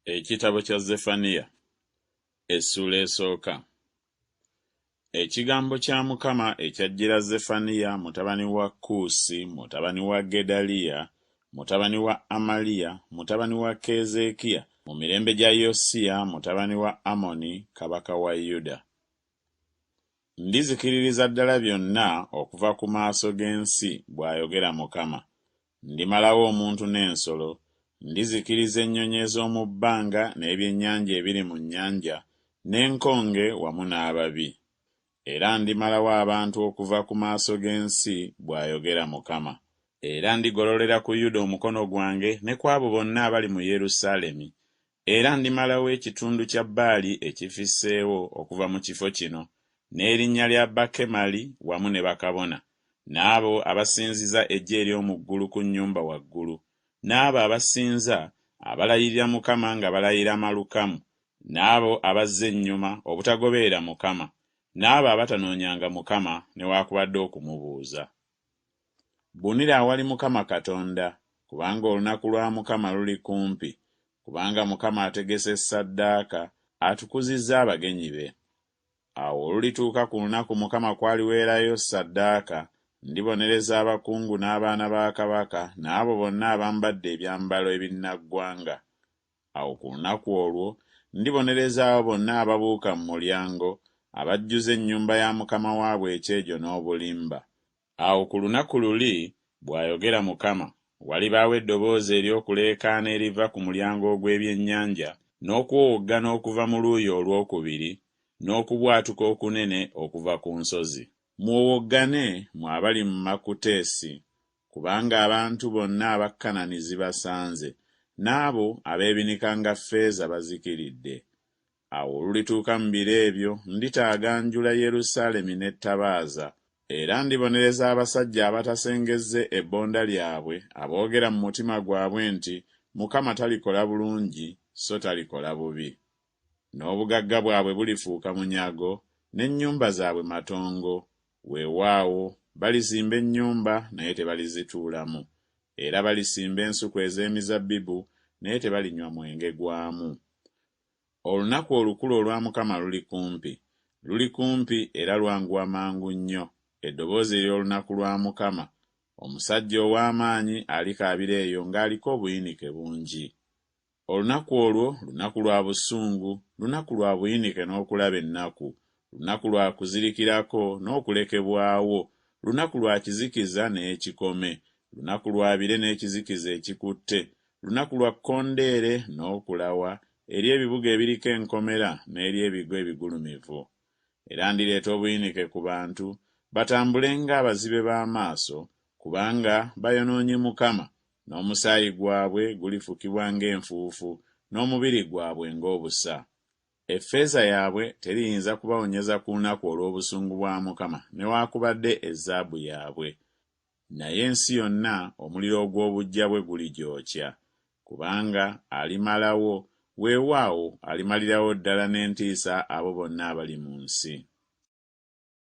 Ekitabo kya Zeffaniya Essuula esooka. Ekigambo kya Mukama ekyajjira Zeffaniya mutabani wa Kuusi, mutabani wa Gedaliya, mutabani wa Amaliya, mutabani wa Keezeekiya, mu mirembe gya Yosiya mutabani wa Amoni, kabaka wa Yuda. Ndizikiririza ddala byonna okuva ku maaso g'ensi, bw'ayogera Mukama. Ndimalawo omuntu n'ensolo, ndizikiriza ennyonyi ez'omu bbanga n'ebyennyanja ebiri mu nnyanja, n'enkonge wamu n'ababi. Era ndimalawo abantu okuva ku maaso g'ensi, bw'ayogera Mukama. Era ndigololera ku Yuda omukono gwange ne ku abo bonna abali mu Yerusaalemi. Era ndimalawo ekitundu kya Baali ekifisseewo okuva mu kifo kino, n'erinnya lya Bakemali wamu ne bakabona, n'abo abasinziza eggye ery'omu ggulu ku nnyumba waggulu, n'abo abasinza abalayirira Mukama nga balayira Malukamu, n'abo abazza ennyuma obutagoberera Mukama, n'abo abatanoonyanga Mukama newaakubadde okumubuuza. Bunira awali Mukama Katonda, kubanga olunaku lwa Mukama luli kumpi, kubanga Mukama ategese ssaddaaka, atukuzizza abagenyi be. Awo olulituuka ku lunaku Mukama kw'aliweerayo ssaddaaka, ndibonereza abakungu n'abaana ba kabaka n'abo bonna abambadde ebyambalo ebinnaggwanga. Awo ku lunaku olwo ndibonereza abo bonna ababuuka mu mulyango, abajjuza ennyumba ya Mukama waabwe ekyejo n'obulimba. Awo ku lunaku luli, bw'ayogera Mukama, walibaawo eddoboozi ery'okuleekaana eriva ku mulyango ogw'ebyennyanja, n'okuwowoggana okuva mu luuyi olwokubiri, n'okubwatuka okunene okuva ku nsozi. Muwowoggane mmwe abali mu Makuteesi, kubanga abantu bonna aba Kanani zibasanze, n'abo ab'ebinika nga ffeeza bazikiridde. Awo olulituuka mu biro ebyo, nditaaganjula Yerusaalemi n'ettabaaza, era ndibonereza abasajja abatasengezze ebbonda lyabwe, aboogera mu mutima gwabwe nti, Mukama talikola bulungi, so talikola bubi. N'obugagga bwabwe bulifuuka munyago, n'ennyumba zaabwe matongo. Weewaawo balizimba ennyumba naye tebalizituulamu, era balisimba ensuku ez'emizabbibu naye tebalinywa mwenge gwamu. Olunaku olukulu olwa Mukama luli kumpi era lwanguwa mangu nnyo. Eddoboozi ery'olunaku lwa Mukama, omusajja ow'amaanyi alikaabira eyo ng'aliko obuyinike bungi. Olunaku olwo lunaku lwa busungu, lunaku lwa buyinike n'okulaba ennaku, lunaku lwa kuzirikirako n'okulekebwawo, lunaku lwa kizikiza n'ekikome, lunaku lwa bire n'ekizikiza ekikutte, lunaku lwa kkondeere n'okulawa eri ebibuga ebiriko enkomera n'eri ebigo ebigulumivu. Era ndireeta obuyinike ku bantu, batambule ng'abazibe b'amaaso, kubanga bayonoonye Mukama, n'omusaayi gwabwe gulifukibwa ng'enfuufu, n'omubiri gwabwe ng'obusa. Effeeza yaabwe teriyinza kubawonyeza ku lunaku olw'obusungu bwa Mukama newaakubadde ezzaabu yaabwe. Naye ensi yonna omuliro ogw'obuggya bwe guligyokya, kubanga alimalawo, weewaawo alimalirawo ddala n'entiisa abo bonna abali mu nsi.